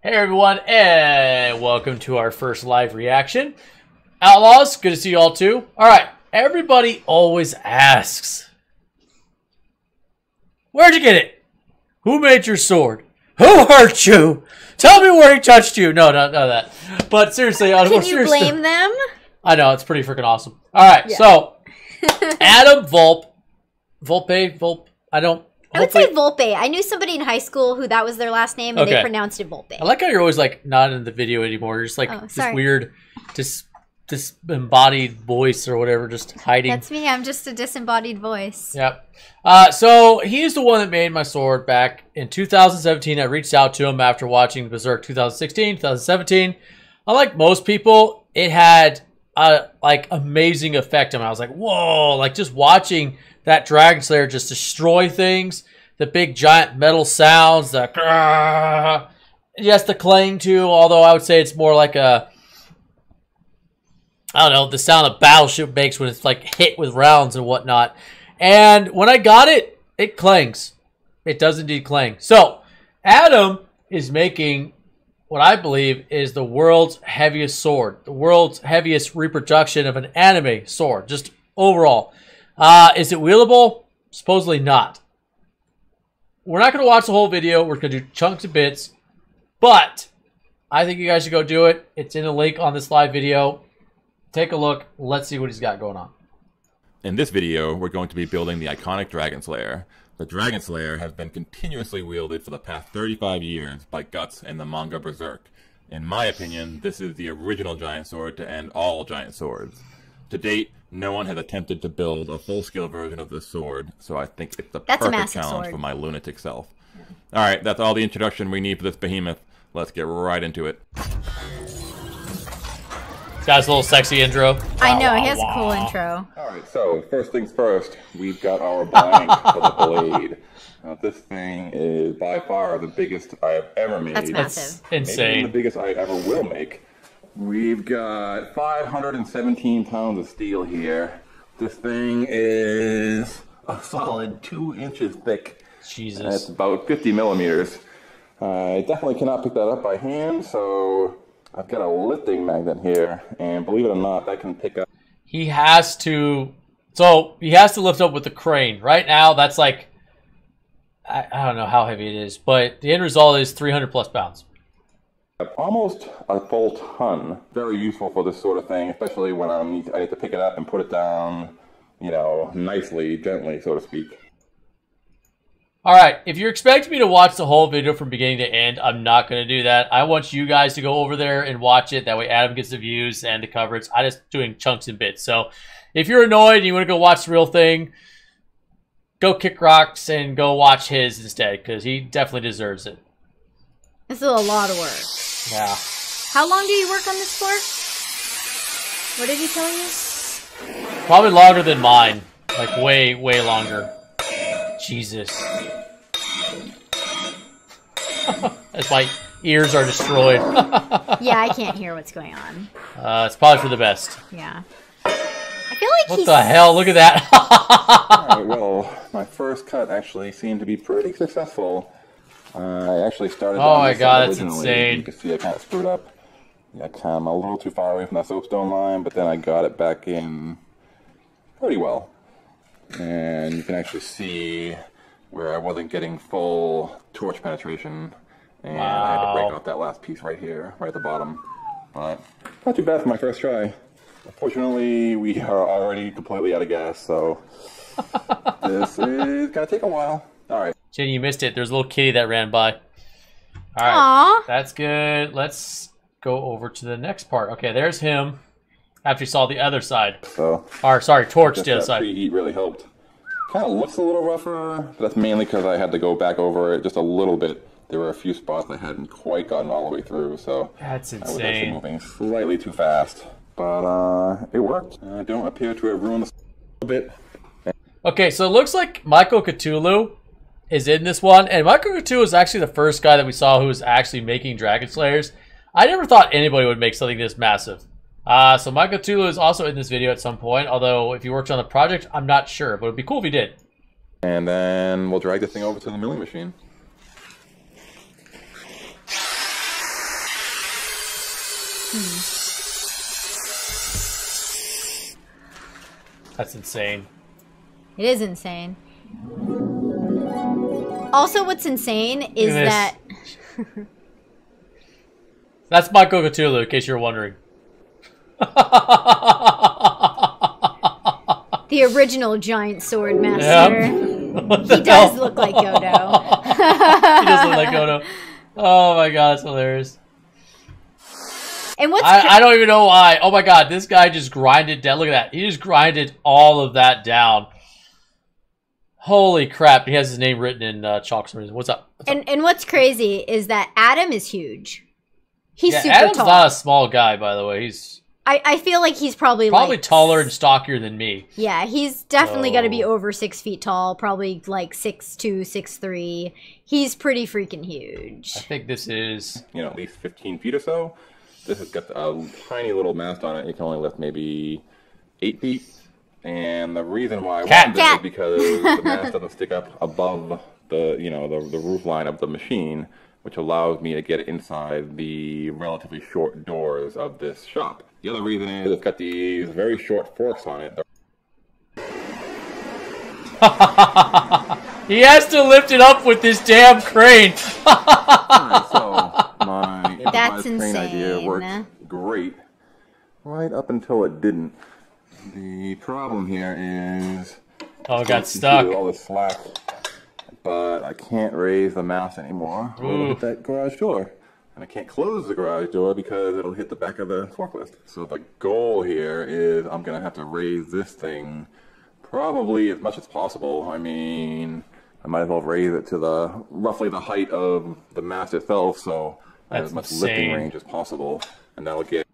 Hey everyone, and welcome to our first live reaction. Outlaws, good to see you all too. Alright, everybody always asks, where'd you get it? Who made your sword? Who hurt you? Tell me where he touched you. No, not that. But seriously, can you blame them? I know, it's pretty freaking awesome. Alright, yeah. So, Adam Volpe, I would say Volpe. I knew somebody in high school who that was their last name, and they pronounced it Volpe. I like how you're always like not in the video anymore. You're just like this weird, disembodied voice or whatever, just hiding. That's me. I'm just a disembodied voice. Yep. So he's the one that made my sword back in 2017. I reached out to him after watching Berserk 2016, 2017. Unlike most people, it had a like amazing effect on me. I was like, whoa! Like just watching that Dragonslayer just destroy things, the big giant metal sounds, the yes, the clang too, although I would say it's more like a, I don't know, the sound a battleship makes when it's like hit with rounds and whatnot. And when I got it, it clangs. It does indeed clang. So, Adam is making what I believe is the world's heaviest sword, the world's heaviest reproduction of an anime sword, just overall. Is it wheelable? Supposedly not. We're not going to watch the whole video. We're going to do chunks and bits. But I think you guys should go do it. It's in the link on this live video. Take a look. Let's see what he's got going on. In this video, we're going to be building the iconic Dragonslayer. The Dragonslayer has been continuously wielded for the past 35 years by Guts and the manga Berserk. In my opinion, this is the original giant sword to end all giant swords. To date, no one has attempted to build a full-scale version of this sword, so I think it's the perfect challenge for my lunatic self. Alright, that's all the introduction we need for this behemoth. Let's get right into it. It's got his little sexy intro. I know, he has a cool intro. Alright, so first things first, we've got our blank for the blade. Now, this thing is by far the biggest I have ever made. That's massive. That's insane. Maybe the biggest I ever will make. We've got 517 pounds of steel here. This thing is a solid 2 inches thick. Jesus. That's about 50 millimeters. I definitely cannot pick that up by hand, so I've got a lifting magnet here, and believe it or not, that can pick up. He has to, so he has to lift up with the crane. Right now, that's like, I don't know how heavy it is, but the end result is 300 plus pounds. Almost a full ton. Very useful for this sort of thing, especially when I need to pick it up and put it down, you know, nicely, gently, so to speak. Alright, if you're expecting me to watch the whole video from beginning to end, I'm not going to do that. I want you guys to go over there and watch it. That way Adam gets the views and the coverage. I'm just doing chunks and bits. So if you're annoyed and you want to go watch the real thing, go kick rocks and go watch his instead, because he definitely deserves it. This is a lot of work. Yeah. How long do you work on this for? What did he tell you? Probably longer than mine. Like way, way longer. Jesus. As my ears are destroyed. Yeah, I can't hear what's going on. It's probably for the best. Yeah. I feel like what the hell? Look at that. Alright, well, my first cut actually seemed to be pretty successful. I actually started. Oh my god, that's insane. You can see I kind of screwed up. Yeah, kind of a little too far away from that soapstone line, but then I got it back in pretty well. And you can actually see where I wasn't getting full torch penetration. And I had to break out that last piece right here, right at the bottom. But not too bad for my first try. Unfortunately, we are already completely out of gas, so this is gonna take a while. Alright. Jenny, you missed it. There's a little kitty that ran by. Alright. Aww. That's good. Let's go over to the next part. Okay, there's him. After you saw the other side. So, or, sorry, torched the other side. Preheat really helped. Kind of looks a little rougher, but that's mainly because I had to go back over it just a little bit. There were a few spots I hadn't quite gotten all the way through, so that's insane. I was actually moving slightly too fast. But it worked. I don't appear to have ruined this a bit. Okay, so it looks like Michael Cthulhu is in this one, and Michael Cthulhu is actually the first guy that we saw who was actually making Dragonslayers. I never thought anybody would make something this massive. So Michael Cthulhu is also in this video at some point, although if he worked on the project, I'm not sure, but it'd be cool if he did. And then we'll drag this thing over to the milling machine. That's insane. It is insane. Also, what's insane is that... That's Michael Cthulhu, in case you're wondering. The original giant sword master. Yep. He does look like Godo. He does look like Godo. Oh my god, it's hilarious. And what's I don't even know why. Oh my god, this guy just grinded down. Look at that. He just grinded all of that down. Holy crap. He has his name written in chalk for some reason. What's up? And what's crazy is that Adam is huge. He's super Adam's tall. not a small guy, by the way. He's I feel like he's probably like, taller and stockier than me. Yeah, he's definitely got to be over 6 feet tall. Probably like 6'2", 6'3". He's pretty freaking huge. I think this is... You know, at least 15 feet or so. This has got a tiny little mast on it. It can only lift maybe 8 feet. And the reason why I wanted it is because the mast doesn't stick up above the, you know, the roof line of the machine, which allows me to get inside the relatively short doors of this shop. The other reason is it's got these very short forks on it. He has to lift it up with this damn crane. Alright, so my That's improvised crane idea insane. worked great, right up until it didn't. The problem here is Oh, it got stuck. all this slack, but I can't raise the mouse anymore. It'll hit that garage door. And I can't close the garage door because it'll hit the back of the forklift. So the goal here is I'm going to have to raise this thing probably as much as possible. I mean, I might as well raise it to the roughly the height of the mast itself, so I have as much lifting range as possible. And that'll get...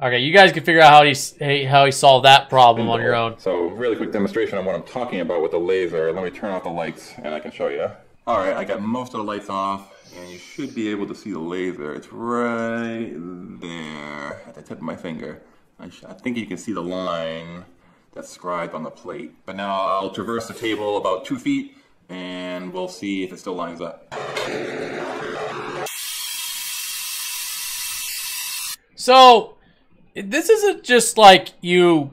Okay, you guys can figure out how he solved that problem on your own. So, really quick demonstration on what I'm talking about with the laser. Let me turn off the lights and I can show you. Alright, I got most of the lights off. And you should be able to see the laser. It's right there at the tip of my finger. I think you can see the line that's scribed on the plate. But now I'll traverse the table about 2 feet and we'll see if it still lines up. So, this isn't just like you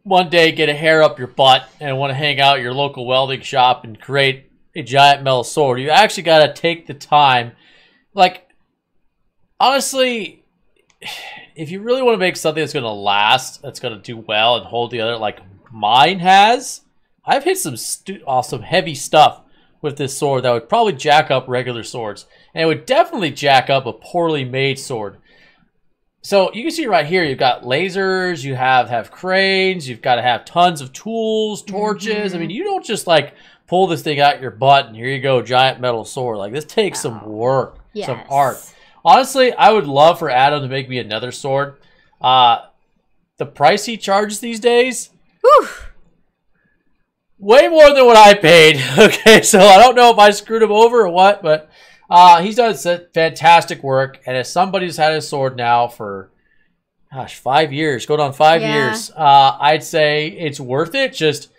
one day get a hair up your butt and want to hang out at your local welding shop and create a giant metal sword. You actually got to take the time. Like, honestly, if you really want to make something that's going to last, that's going to do well and hold together like mine has, I've hit some awesome heavy stuff with this sword that would probably jack up regular swords. And it would definitely jack up a poorly made sword. So you can see right here, you've got lasers, you have cranes, you've got to have tons of tools, torches. I mean, you don't just like pull this thing out your butt and here you go, giant metal sword. Like, this takes some work, some art. Honestly, I would love for Adam to make me another sword. The price he charges these days, way more than what I paid. Okay, so I don't know if I screwed him over or what, but he's done fantastic work. And as somebody who's had his sword now for, gosh, 5 years, going on 5 years, I'd say it's worth it. Just,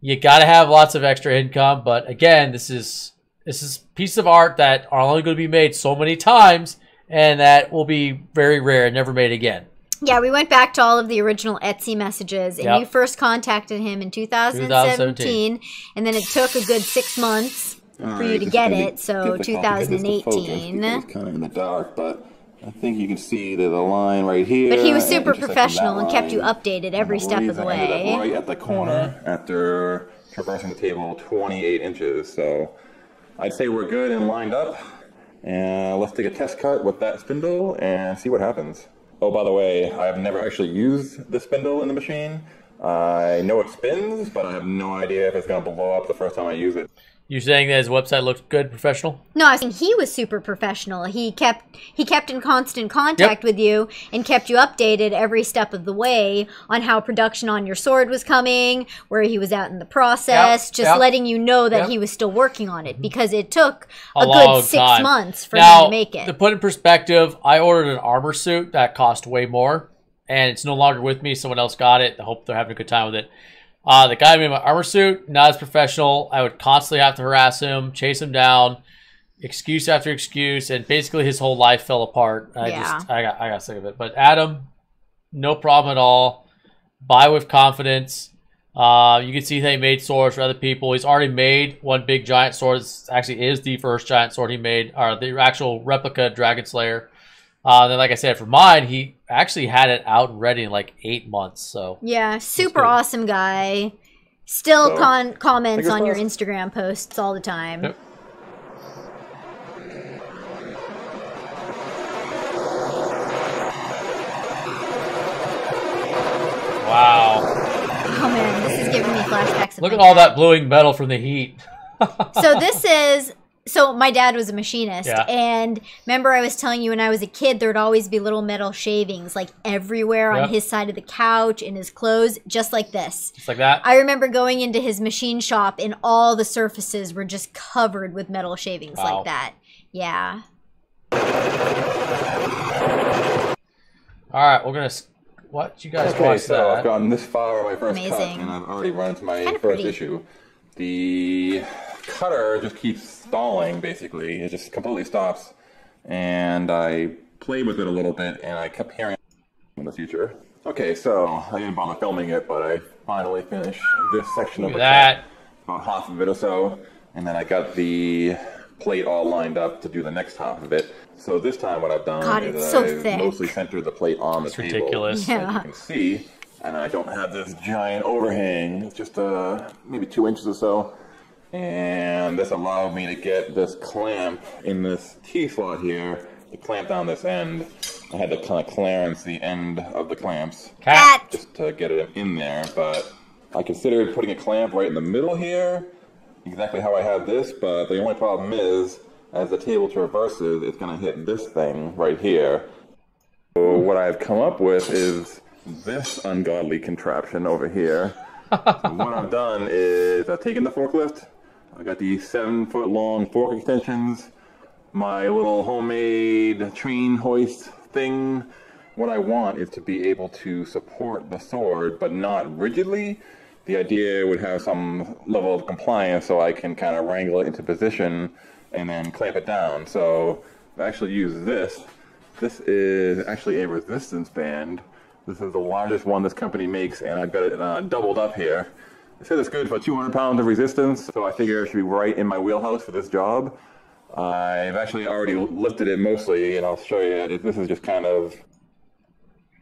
you got to have lots of extra income. But again, this is a piece of art that are only going to be made so many times, and that will be very rare and never made again. Yeah, we went back to all of the original Etsy messages, and you first contacted him in 2017, and then it took a good 6 months for you to get it, so 2018. It's kind of in the dark, but I think you can see there's a line right here. But he was super professional and kept you updated every step of the way. Right at the corner after traversing the table 28 inches. So I'd say we're good and lined up. And let's take a test cut with that spindle and see what happens. Oh, by the way, I have never actually used the spindle in the machine. I know it spins, but I have no idea if it's going to blow up the first time I use it. You saying that his website looked good, professional? No, I was saying he was super professional. He kept in constant contact with you and kept you updated every step of the way on how production on your sword was coming, where he was at in the process, just letting you know that he was still working on it, because it took a good 6 months for him to make it. To put in perspective, I ordered an armor suit that cost way more, and it's no longer with me. Someone else got it. I hope they're having a good time with it. The guy who made my armor suit, not as professional. I would constantly have to harass him, chase him down. excuse after excuse, and basically his whole life fell apart. I got sick of it. But Adam, no problem at all. Buy with confidence. You can see that he made swords for other people. He's already made one big giant sword. This actually is the first giant sword he made, or the actual replica Dragonslayer. Then, like I said, for mine, he actually had it out ready in like 8 months. So yeah, super awesome guy. Still comments on your Instagram posts all the time. Yep. Wow. Oh man, this is giving me flashbacks. Look at all that bluing metal from the heat. So my dad was a machinist, and remember I was telling you when I was a kid there'd always be little metal shavings like everywhere on his side of the couch, in his clothes, just like this. Just like that? I remember going into his machine shop and all the surfaces were just covered with metal shavings like that. Yeah. Alright, we're going to... What? You guys watch so that? I've gotten this far on my first cut, and I've already run into my first issue. The cutter just keeps stalling, basically. It just completely stops. And I played with it a little bit, and I kept hearing in the future. Okay, so I didn't bother filming it, but I finally finished this section of the cut, about half of it or so. And then I got the plate all lined up to do the next half of it. So this time what I've done is I've mostly centered the plate on the table. Ridiculous. Yeah. As you can see. And I don't have this giant overhang. It's just maybe 2 inches or so. And this allowed me to get this clamp in this T-slot here to clamp down this end. I had to kind of clearance the end of the clamps just to get it in there. But I considered putting a clamp right in the middle here, exactly how I have this. But the only problem is, as the table traverses, it's going to hit this thing right here. So what I've come up with is this ungodly contraption over here. So what I've done is I've taken the forklift. I got these 7-foot-long fork extensions, my little homemade train hoist thing. What I want is to be able to support the sword, but not rigidly. The idea would have some level of compliance so I can kind of wrangle it into position and then clamp it down. So I actually use this. This is actually a resistance band. This is the largest one this company makes, and I've got it doubled up here. It says it's good for 200 pounds of resistance, so I figure it should be right in my wheelhouse for this job. I've actually already lifted it mostly, and I'll show you. This is just kind of...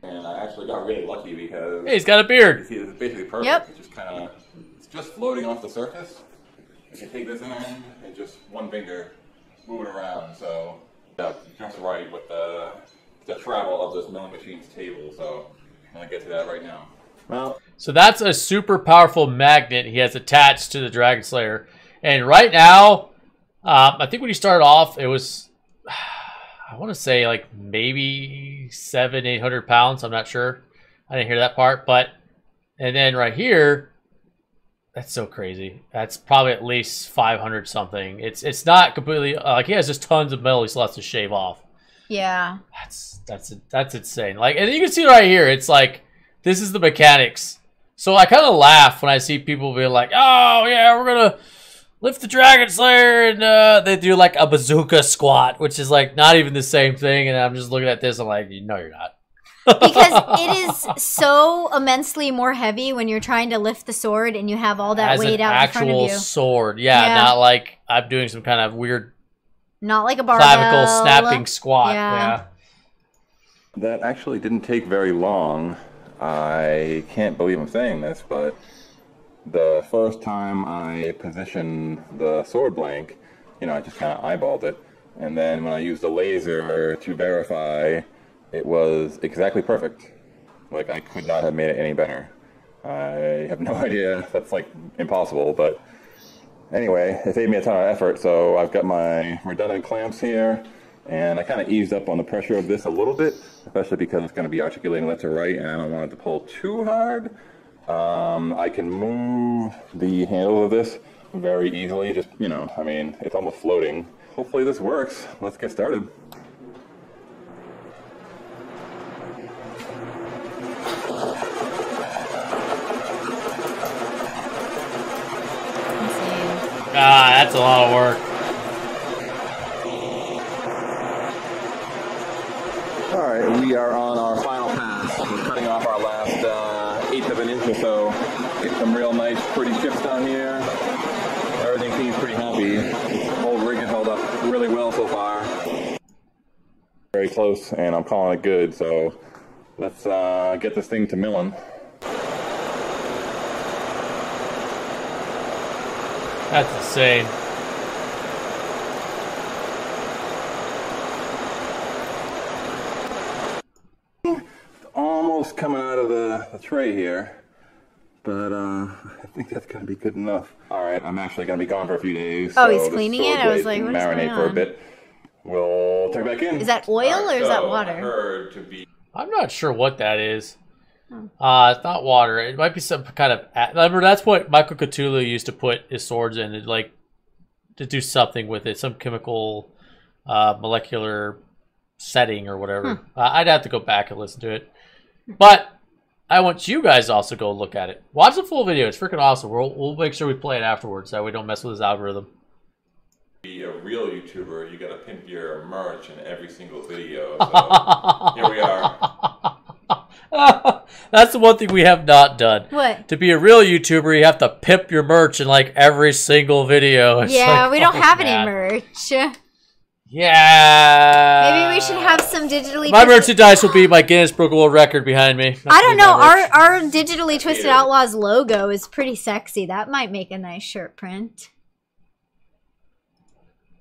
And I actually got really lucky because... Hey, he's got a beard! You see, it's basically perfect. Yep. It's just kind of... It's just floating off the surface. I can take this end and just one finger move it around, so... just right with the travel of this milling machine's table, so I'm going to get to that right now. Well, so that's a super powerful magnet he has attached to the Dragonslayer. And right now, I think when he started off, it was, I want to say like maybe 700-800 pounds. I'm not sure. I didn't hear that part. But, and then right here, that's so crazy. That's probably at least 500 something. It's not completely, like he has just tons of metal he still has to shave off. Yeah. That's insane. Like, and you can see right here, it's like, this is the mechanics. So I kind of laugh when I see people being like, oh yeah, we're gonna lift the Dragonslayer, and they do like a bazooka squat, which is like not even the same thing. And I'm just looking at this, I'm like, no, you're not. Because it is so immensely more heavy when you're trying to lift the sword and you have all that weight out in front of you. As an actual sword, yeah, not like I'm doing some kind of weird, not like a barbell clavicle snapping squat. Yeah. That actually didn't take very long. I can't believe I'm saying this, but the first time I positioned the sword blank, you know, I just kind of eyeballed it. And then when I used the laser to verify, it was exactly perfect. Like, I could not have made it any better. I have no idea. That's, like, impossible, but anyway, it saved me a ton of effort, so I've got my redundant clamps here, and I kind of eased up on the pressure of this a little bit, especially because it's going to be articulating left to right, and I don't want it to pull too hard. I can move the handle of this very easily, just, you know, I mean, it's almost floating. Hopefully this works. Let's get started. Ah, that's a lot of work. we are on our final pass. We're cutting off our last eighth of an inch or so. Get some real nice, pretty chips down here. Everything seems pretty happy. This whole rig has held up really well so far. Very close, and I'm calling it good, so let's get this thing to milling. That's insane. Almost coming out of the tray here, but I think that's gonna be good enough. All right, I'm actually gonna be gone for a few days. Oh, so he's cleaning it? I was like, what is going marinate for a on? bit. We'll check back in. Is that oil or is that I water? heard to be I'm not sure what that is. It's not water. It might be some kind of. Remember, that's what Michael Cthulhu used to put his swords in, like to do something with it, some chemical, molecular setting or whatever. I'd have to go back and listen to it, but I want you guys to also go look at it. Watch the full video. It's freaking awesome. We'll make sure we play it afterwards, so we don't mess with his algorithm. be a real YouTuber, you gotta pimp your merch in every single video. So here we are. That's the one thing we have not done. What? To be a real YouTuber, you have to pimp your merch in like every single video. It's Yeah, like, we don't oh, have man. any merch. Yeah. Maybe we should have some digitally My twisted... merchandise will be my Guinness Book of World Record behind me. I don't know. Our Our digitally twisted Outlaws logo is pretty sexy. That might make a nice shirt print.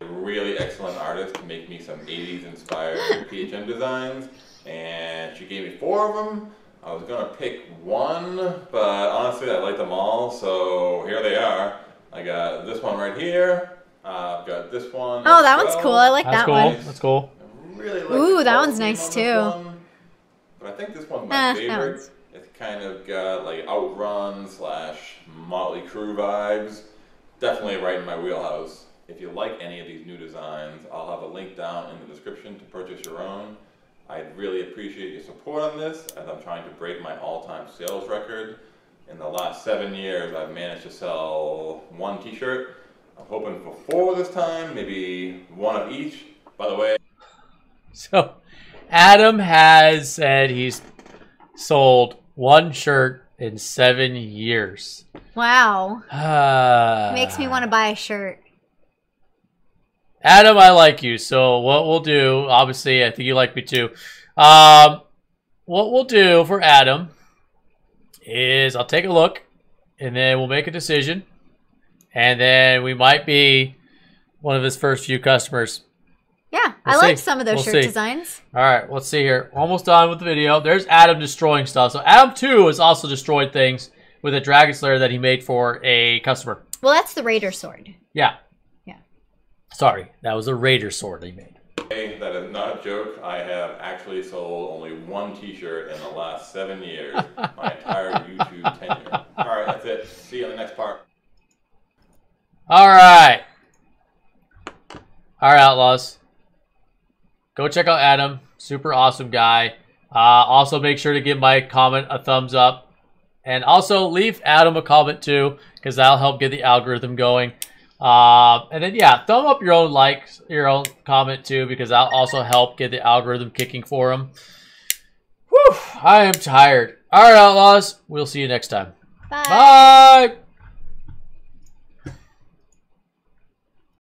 A really excellent artist to make me some 80s inspired PHM designs, and she gave me 4 of them. I was gonna pick one, but honestly I like them all, so here they are. I got this one right here. I've got this one. Oh, as that well. one's cool. I like That's that cool. one. That's cool. I really like Ooh, the that color one's scheme nice on too. this one, but I think this one's my that favorite. one's- It's kind of got like Outrun / Motley Crue vibes. Definitely right in my wheelhouse. If you like any of these new designs, I'll have a link down in the description to purchase your own. I'd really appreciate your support on this, as I'm trying to break my all-time sales record. In the last 7 years, I've managed to sell 1 t-shirt. I'm hoping for 4 this time, maybe 1 of each. By the way, So, Adam has said he's sold 1 shirt in 7 years. Wow. Makes me want to buy a shirt. Adam, I like you, so what we'll do, obviously, I think you like me too. What we'll do for Adam is I'll take a look, and then we'll make a decision, and then we might be one of his first few customers. Yeah, We'll I like see. some of those We'll shirt see. designs. All right, let's see here. We're almost done with the video. There's Adam destroying stuff. So Adam, too, has also destroyed things with a Dragonslayer that he made for a customer. Well, that's the Raider sword. Yeah. Yeah. Sorry, that was a Raider sword he made. hey, that is not a joke. I have actually sold only 1 t-shirt in the last 7 years, my entire YouTube tenure. Alright, that's it. See you in the next part. All right. All right, Outlaws. Go check out Adam. Super awesome guy. Also, make sure to give my comment a thumbs up. And also, leave Adam a comment, too, because that'll help get the algorithm going. And then, yeah, thumb up your own comment, too, because that'll also help get the algorithm kicking for him. Whew, I am tired. All right, Outlaws. We'll see you next time. Bye. Bye.